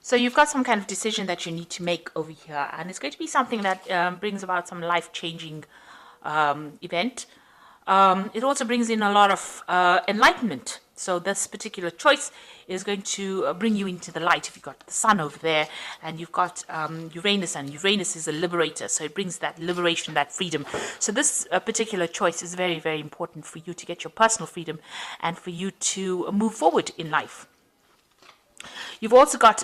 So you've got some kind of decision that you need to make over here, and it's going to be something that brings about some life-changing event. It also brings in a lot of enlightenment. So this particular choice is going to bring you into the light. If you've got the sun over there and you've got Uranus, and Uranus is a liberator, so it brings that liberation, that freedom. So this particular choice is very, very important for you to get your personal freedom and for you to move forward in life. You've also got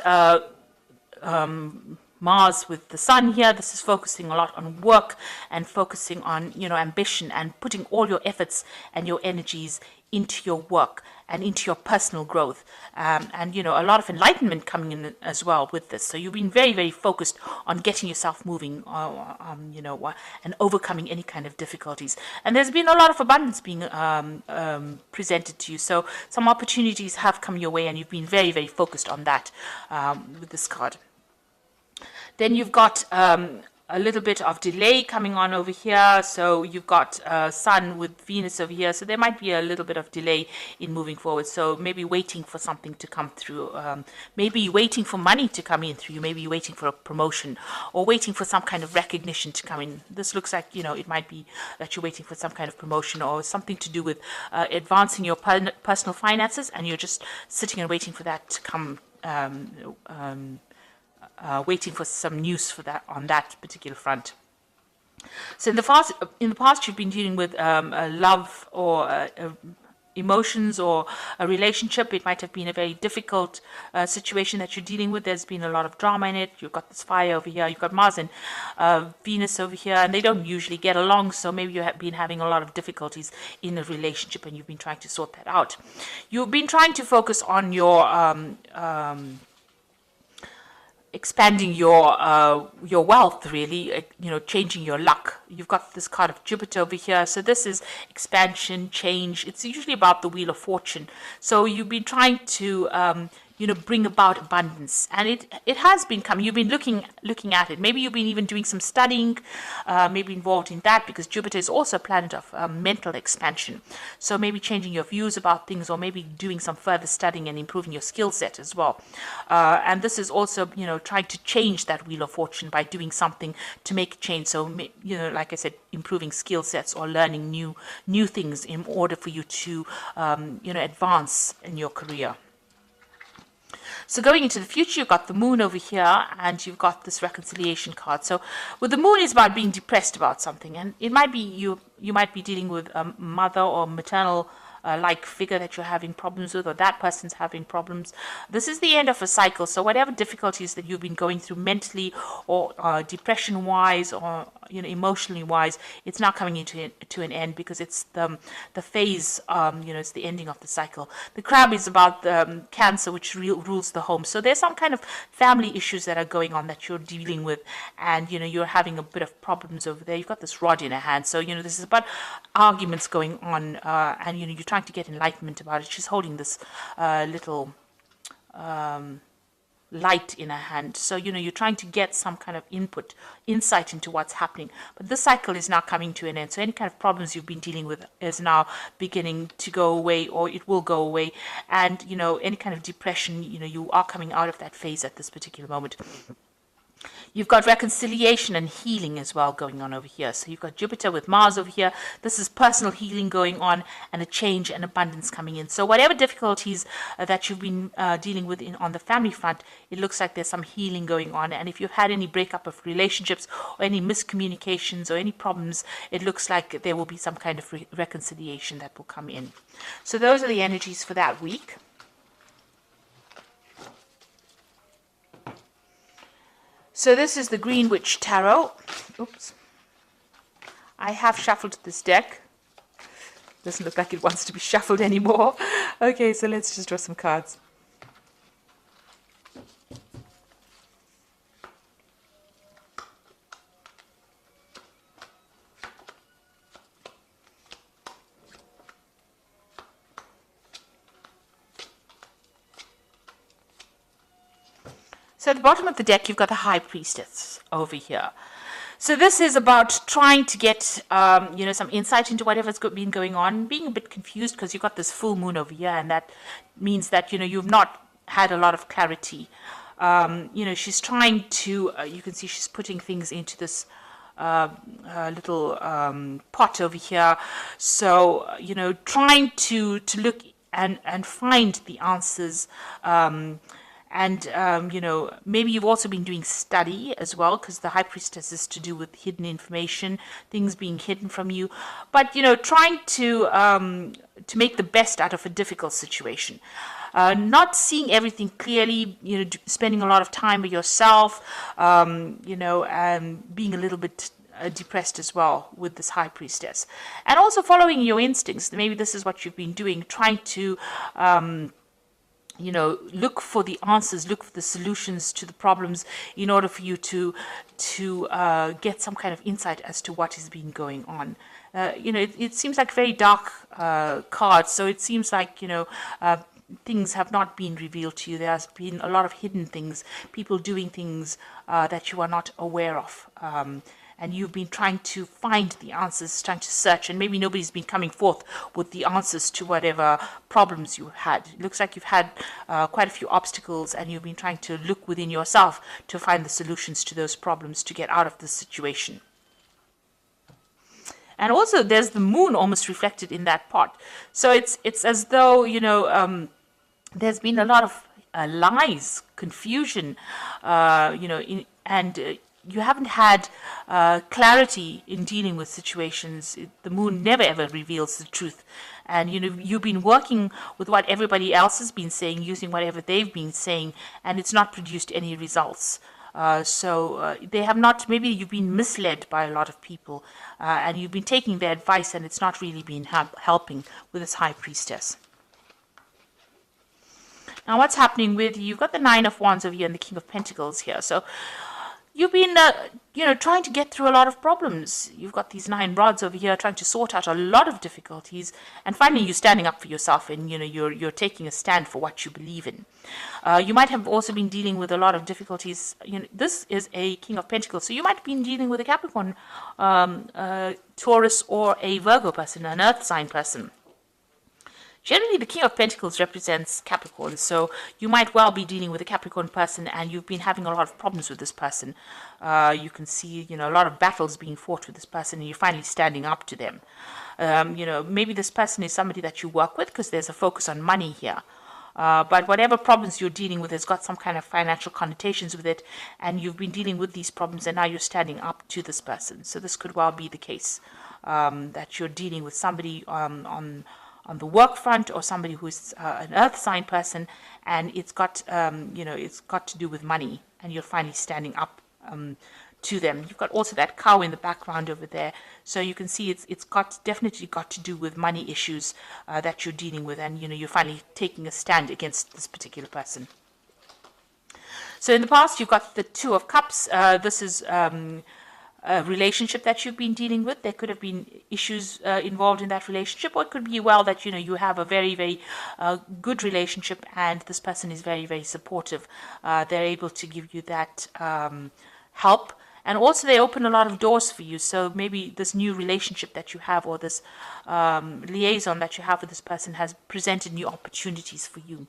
Mars with the sun here. This is focusing a lot on work and focusing on, ambition and putting all your efforts and your energies into your work and into your personal growth. And, a lot of enlightenment coming in as well with this. So you've been very, very focused on getting yourself moving, and overcoming any kind of difficulties. And there's been a lot of abundance being presented to you. So some opportunities have come your way, and you've been very, very focused on that with this card. Then you've got a little bit of delay coming on over here. So you've got Sun with Venus over here. So there might be a little bit of delay in moving forward. So maybe waiting for something to come through. Maybe waiting for money to come in through you. Maybe waiting for a promotion or waiting for some kind of recognition to come in. This looks like, it might be that you're waiting for some kind of promotion or something to do with advancing your personal finances, and you're just sitting and waiting for that to come. Waiting for some news for that on that particular front. So in the past, you've been dealing with love or emotions or a relationship. It might have been a very difficult situation that you're dealing with. There's been a lot of drama in it. You've got this fire over here. You've got Mars and Venus over here, and they don't usually get along. So maybe you have been having a lot of difficulties in a relationship, and you've been trying to sort that out. You've been trying to focus on your expanding your wealth, really, changing your luck. You've got this card of Jupiter over here. So this is expansion, change. It's usually about the Wheel of Fortune. So you've been trying to bring about abundance, and it has been coming. You've been looking at it. Maybe you've been even doing some studying, maybe involved in that, because Jupiter is also a planet of mental expansion. So maybe changing your views about things, or maybe doing some further studying and improving your skill set as well. And this is also, trying to change that Wheel of Fortune by doing something to make a change. So, like I said, improving skill sets or learning new things in order for you to, advance in your career. So going into the future, you've got the moon over here, and you've got this reconciliation card. So with the moon, is about being depressed about something, and it might be you might be dealing with a mother or maternal like figure that you're having problems with, or that person's having problems. This is the end of a cycle. So whatever difficulties that you've been going through mentally or depression wise or emotionally wise, it's now coming to an end, because it's the phase, it's the ending of the cycle. The crab is about Cancer, which rules the home. So there's some kind of family issues that are going on that you're dealing with, and you're having a bit of problems over there. You've got this rod in her hand. So this is about arguments going on, and you're trying to get enlightenment about it. She's holding this little light in her hand. So, you're trying to get some kind of insight into what's happening. But this cycle is now coming to an end. So any kind of problems you've been dealing with is now beginning to go away, or it will go away. And, any kind of depression, you are coming out of that phase at this particular moment. You've got reconciliation and healing as well going on over here. So you've got Jupiter with Mars over here. This is personal healing going on, and a change and abundance coming in. So whatever difficulties that you've been dealing with on the family front, it looks like there's some healing going on. And if you've had any breakup of relationships or any miscommunications or any problems, it looks like there will be some kind of reconciliation that will come in. So those are the energies for that week. So this is the Green Witch Tarot. Oops. I have shuffled this deck. Doesn't look like it wants to be shuffled anymore. Okay, so let's just draw some cards. So at the bottom of the deck, you've got the High Priestess over here. So this is about trying to get, some insight into whatever's been going on, being a bit confused because you've got this full moon over here, and that means that, you've not had a lot of clarity she's trying to, you can see she's putting things into this little pot over here. So, trying to look and find the answers. Maybe you've also been doing study as well, because the High Priestess is to do with hidden information, things being hidden from you. But, trying to make the best out of a difficult situation. Not seeing everything clearly, spending a lot of time with yourself, and being a little bit depressed as well with this High Priestess. And also following your instincts. Maybe this is what you've been doing, trying to look for the answers, look for the solutions to the problems in order for you to get some kind of insight as to what has been going on. It seems like very dark cards, so it seems like, things have not been revealed to you. There has been a lot of hidden things, people doing things that you are not aware of. And you've been trying to find the answers, trying to search, and maybe nobody's been coming forth with the answers to whatever problems you had. It looks like you've had quite a few obstacles, and you've been trying to look within yourself to find the solutions to those problems to get out of this situation. And also there's the moon almost reflected in that pot. So it's as though, there's been a lot of lies, confusion, you haven't had clarity in dealing with situations. The moon never ever reveals the truth. And, you've been working with what everybody else has been saying, using whatever they've been saying, and it's not produced any results. They have not, maybe you've been misled by a lot of people, and you've been taking their advice, and it's not really been helping with this High Priestess. Now, what's happening with you? You've got the Nine of Wands over here and the King of Pentacles here. So you've been, trying to get through a lot of problems. You've got these 9 rods over here trying to sort out a lot of difficulties. And finally, you're standing up for yourself, and, you're taking a stand for what you believe in. You might have also been dealing with a lot of difficulties. This is a King of Pentacles. So you might have been dealing with a Capricorn, Taurus, or a Virgo person, an earth sign person. Generally, the King of Pentacles represents Capricorn, so you might well be dealing with a Capricorn person, and you've been having a lot of problems with this person. You can see, a lot of battles being fought with this person, and you're finally standing up to them. Maybe this person is somebody that you work with, because there's a focus on money here. But whatever problems you're dealing with has got some kind of financial connotations with it, and you've been dealing with these problems, and now you're standing up to this person. So this could well be the case, that you're dealing with somebody on the work front, or somebody who's an earth sign person, and it's got it's got to do with money, and you're finally standing up to them. You've got also that cow in the background over there, so you can see it's definitely got to do with money issues that you're dealing with, and you're finally taking a stand against this particular person. So in the past, you've got the Two of Cups. This is a relationship that you've been dealing with. There could have been issues involved in that relationship, or it could be well that you have a very, very good relationship, and this person is very, very supportive. They're able to give you that help, and also they open a lot of doors for you. So maybe this new relationship that you have, or this liaison that you have with this person, has presented new opportunities for you.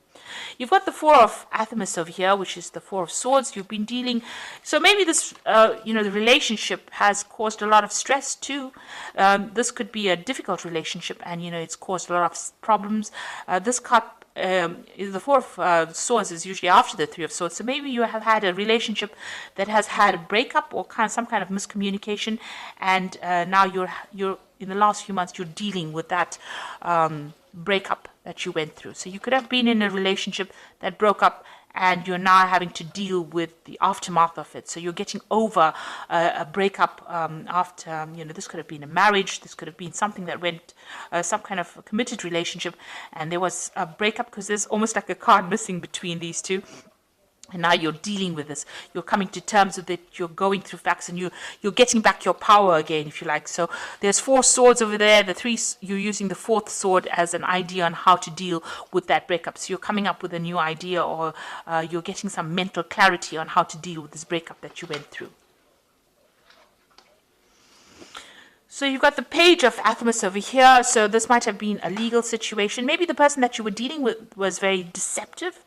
You've got the Four of Athamas over here, which is the Four of Swords. You've been dealing, so maybe this the relationship has caused a lot of stress too. This could be a difficult relationship, and it's caused a lot of problems. This cup, the Four of Swords is usually after the Three of Swords. So maybe you have had a relationship that has had a breakup, or some kind of miscommunication, and now you're in the last few months you're dealing with that breakup that you went through. So you could have been in a relationship that broke up, and you're now having to deal with the aftermath of it. So you're getting over a breakup after, this could have been a marriage, this could have been something that went, some kind of a committed relationship, and there was a breakup, because there's almost like a card missing between these two. And now you're dealing with this. You're coming to terms with it. You're going through facts, and you're getting back your power again, if you like. So there's 4 swords over there. The 3, you're using the 4th sword as an idea on how to deal with that breakup. So you're coming up with a new idea, or you're getting some mental clarity on how to deal with this breakup that you went through. So you've got the Page of Athamas over here. So this might have been a legal situation. Maybe the person that you were dealing with was very deceptive.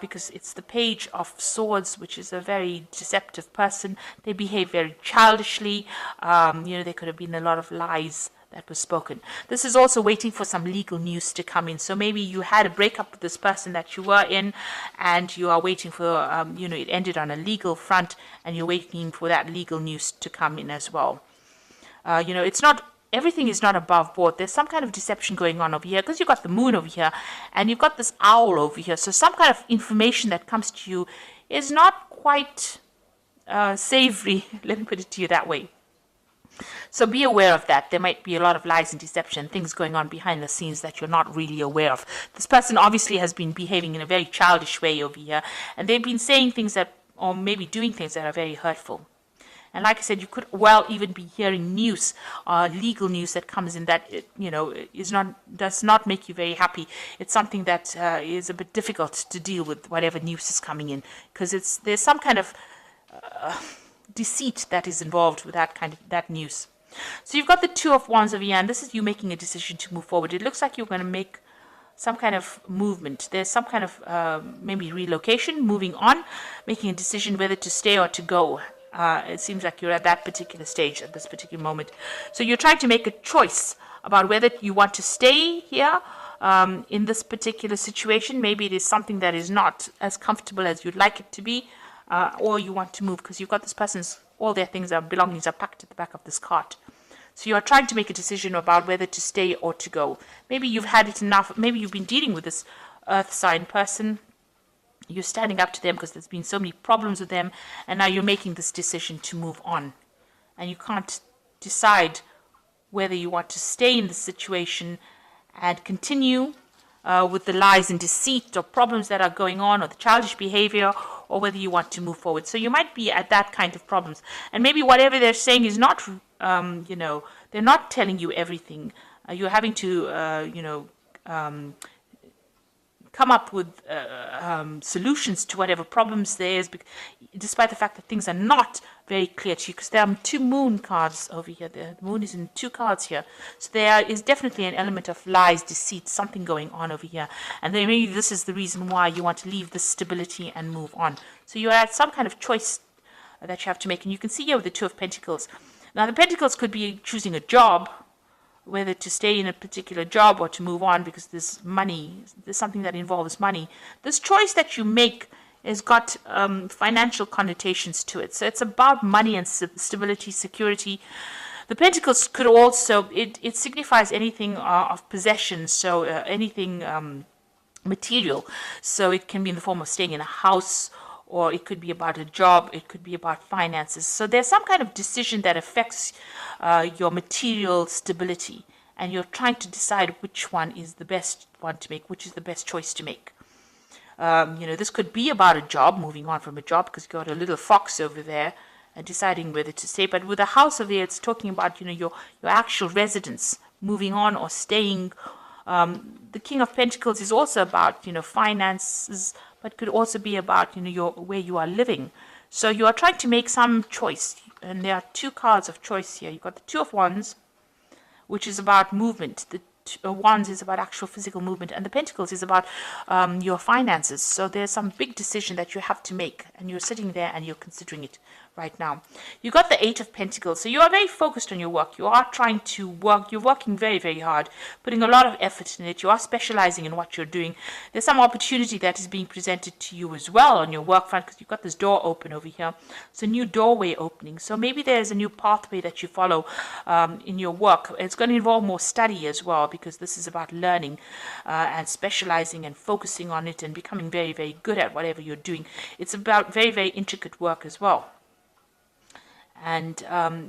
because it's the Page of Swords, which is a very deceptive person. They behave very childishly. There could have been a lot of lies that was spoken. This is also waiting for some legal news to come in. So maybe you had a breakup with this person that you were in, and you are waiting for, it ended on a legal front, and you're waiting for that legal news to come in as well. It's not, everything is not above board. There's some kind of deception going on over here, because you've got the moon over here, and you've got this owl over here. So some kind of information that comes to you is not quite savory, let me put it to you that way. So be aware of that. There might be a lot of lies and deception, things going on behind the scenes that you're not really aware of. This person obviously has been behaving in a very childish way over here, and they've been saying things that, or maybe doing things that are very hurtful. And like I said, you could well even be hearing news, legal news that comes in that, does not make you very happy. It's something that is a bit difficult to deal with, whatever news is coming in, because there's some kind of deceit that is involved with that news. So you've got the Two of Wands over here, and this is you making a decision to move forward. It looks like you're going to make some kind of movement. There's some kind of maybe relocation, moving on, making a decision whether to stay or to go. It seems like you're at that particular stage at this particular moment. So you're trying to make a choice about whether you want to stay here in this particular situation. Maybe it is something that is not as comfortable as you'd like it to be, or you want to move, because you've got this person's, all their things, their belongings are packed at the back of this cart. So you are trying to make a decision about whether to stay or to go. Maybe you've had it enough. Maybe you've been dealing with this earth sign person. You're standing up to them because there's been so many problems with them, and now you're making this decision to move on. And you can't decide whether you want to stay in the situation and continue with the lies and deceit or problems that are going on, or the childish behavior, or whether you want to move forward. So you might be at that kind of problems. And maybe whatever they're saying is not, they're not telling you everything. You're having to, come up with solutions to whatever problems there is, despite the fact that things are not very clear to you, because there are two moon cards over here. The moon is in two cards here. So there is definitely an element of lies, deceit, something going on over here. And then maybe this is the reason why you want to leave this stability and move on. So you're at some kind of choice that you have to make. And you can see here with the Two of Pentacles. Now the Pentacles could be choosing a job, whether to stay in a particular job or to move on, because there's money, there's something that involves money. This choice that you make has got financial connotations to it. So it's about money and stability, security. The Pentacles could also, it signifies anything of possession, so anything material. So it can be in the form of staying in a house, or it could be about a job, it could be about finances. So there's some kind of decision that affects your material stability, and you're trying to decide which one is the best one to make, which is the best choice to make. This could be about a job, moving on from a job, because you've got a little fox over there, and deciding whether to stay. But with a house over here, it's talking about, your actual residence, moving on or staying. The King of Pentacles is also about, finances, but could also be about, where you are living. So you are trying to make some choice, and there are two cards of choice here. You've got the Two of Wands, which is about movement. The Wands is about actual physical movement, and the Pentacles is about your finances. So there's some big decision that you have to make, and you're sitting there and you're considering it right now. You got the Eight of Pentacles, so you are very focused on your work. You are trying to work. You're working very, very hard, putting a lot of effort in it. You are specializing in what you're doing. There's some opportunity that is being presented to you as well on your work front, because you've got this door open over here. It's a new doorway opening. So maybe there's a new pathway that you follow in your work. It's going to involve more study as well, because this is about learning and specializing and focusing on it and becoming very, very good at whatever you're doing. It's about very, very intricate work as well. And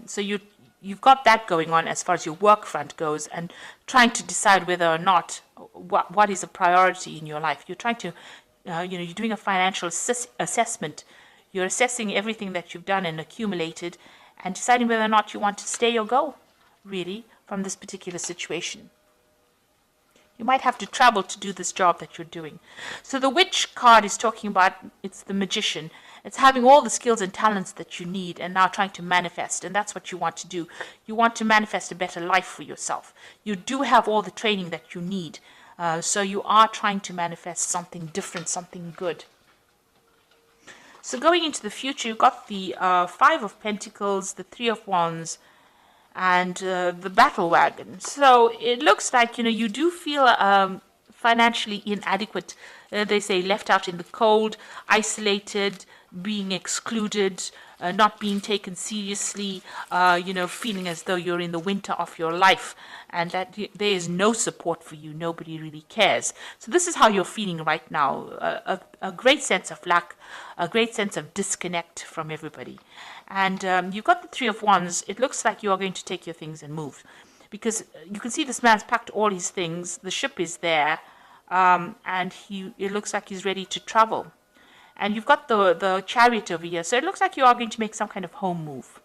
so you've got that going on as far as your work front goes, and trying to decide whether or not what is a priority in your life. You're trying to, you're doing a financial assessment. You're assessing everything that you've done and accumulated, and deciding whether or not you want to stay or go, really, from this particular situation. You might have to travel to do this job that you're doing. So the Witch card is talking about, it's the magician. It's having all the skills and talents that you need, and now trying to manifest. And that's what you want to do. You want to manifest a better life for yourself. You do have all the training that you need. So you are trying to manifest something different, something good. So going into the future, you've got the Five of Pentacles, the Three of Wands, and the Battle Wagon. So it looks like, you do feel financially inadequate. They say left out in the cold, isolated, being excluded, not being taken seriously, feeling as though you're in the winter of your life and that there is no support for you. Nobody really cares. So this is how you're feeling right now. A great sense of lack, a great sense of disconnect from everybody. And you've got the Three of Wands. It looks like you are going to take your things and move. Because you can see this man's packed all his things. The ship is there. And it looks like he's ready to travel. And you've got the Chariot over here. So it looks like you are going to make some kind of home move.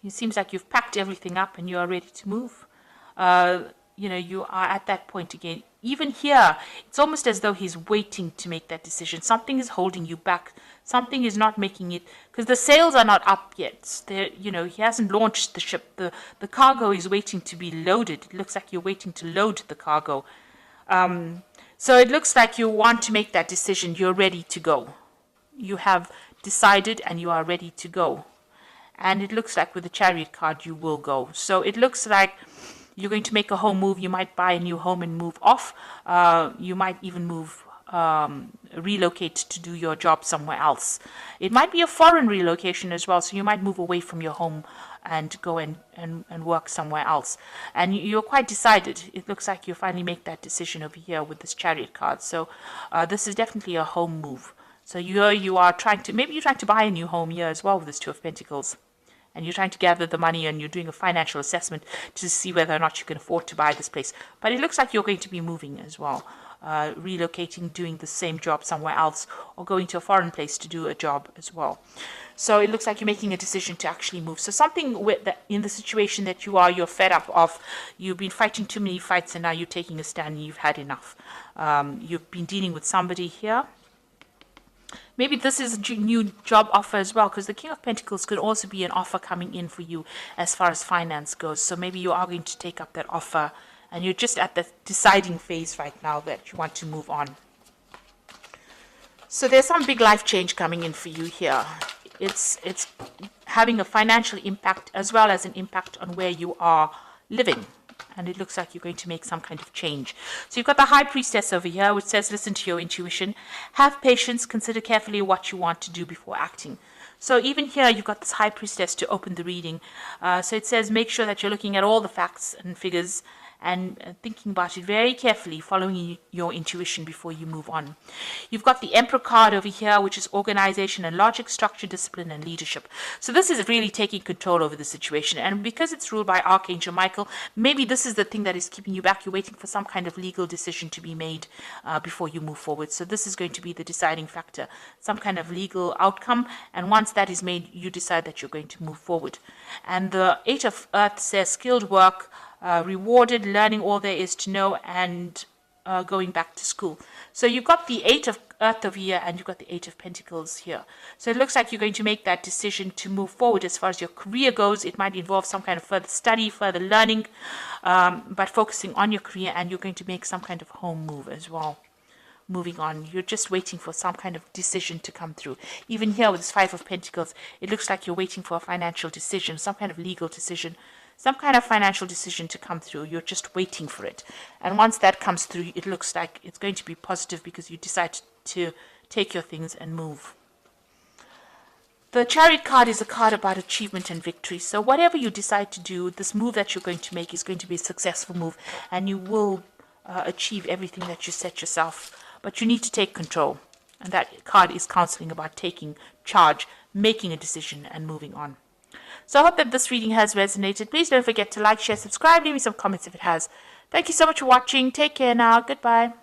It seems like you've packed everything up and you are ready to move. You are at that point again. Even here, it's almost as though he's waiting to make that decision. Something is holding you back. Something is not making it, because the sails are not up yet. He hasn't launched the ship. The cargo is waiting to be loaded. It looks like you're waiting to load the cargo. So it looks like you want to make that decision. You're ready to go. You have decided and you are ready to go. And it looks like with the Chariot card, you will go. So it looks like you're going to make a home move. You might buy a new home and move off. You might even relocate to do your job somewhere else. It might be a foreign relocation as well. So you might move away from your home and go and work somewhere else. And you're quite decided. It looks like you finally make that decision over here with this Chariot card. So this is definitely a home move. So you are maybe you're trying to buy a new home here as well with this Two of Pentacles. And you're trying to gather the money and you're doing a financial assessment to see whether or not you can afford to buy this place. But it looks like you're going to be moving as well. Relocating, doing the same job somewhere else, or going to a foreign place to do a job as well. So it looks like you're making a decision to actually move. So something in the situation that you're fed up of. You've been fighting too many fights and now you're taking a stand and you've had enough. You've been dealing with somebody here. Maybe this is a new job offer as well, because the King of Pentacles could also be an offer coming in for you as far as finance goes. So maybe you are going to take up that offer and you're just at the deciding phase right now that you want to move on. So there's some big life change coming in for you here. It's having a financial impact as well as an impact on where you are living. And it looks like you're going to make some kind of change. So you've got the High Priestess over here, which says, listen to your intuition. Have patience. Consider carefully what you want to do before acting. So even here, you've got this High Priestess to open the reading. So it says, make sure that you're looking at all the facts and figures and thinking about it very carefully, following your intuition before you move on. You've got the Emperor card over here, which is organization and logic, structure, discipline, and leadership. So this is really taking control over the situation. And because it's ruled by Archangel Michael, maybe this is the thing that is keeping you back. You're waiting for some kind of legal decision to be made before you move forward. So this is going to be the deciding factor, some kind of legal outcome. And once that is made, you decide that you're going to move forward. And the Eight of Earth says skilled work, rewarded, learning all there is to know, and going back to school. So you've got the Eight of Earth over here and you've got the Eight of Pentacles here. So it looks like you're going to make that decision to move forward as far as your career goes. It might involve some kind of further study, further learning, but focusing on your career, and you're going to make some kind of home move as well. Moving on, you're just waiting for some kind of decision to come through. Even here with this Five of Pentacles, it looks like you're waiting for a financial decision, some kind of legal decision, some kind of financial decision to come through. You're just waiting for it. And once that comes through, it looks like it's going to be positive because you decide to take your things and move. The Chariot card is a card about achievement and victory. So whatever you decide to do, this move that you're going to make is going to be a successful move, and you will achieve everything that you set yourself. But you need to take control. And that card is counseling about taking charge, making a decision, and moving on. So I hope that this reading has resonated. Please don't forget to like, share, subscribe, leave me some comments if it has. Thank you so much for watching. Take care now. Goodbye.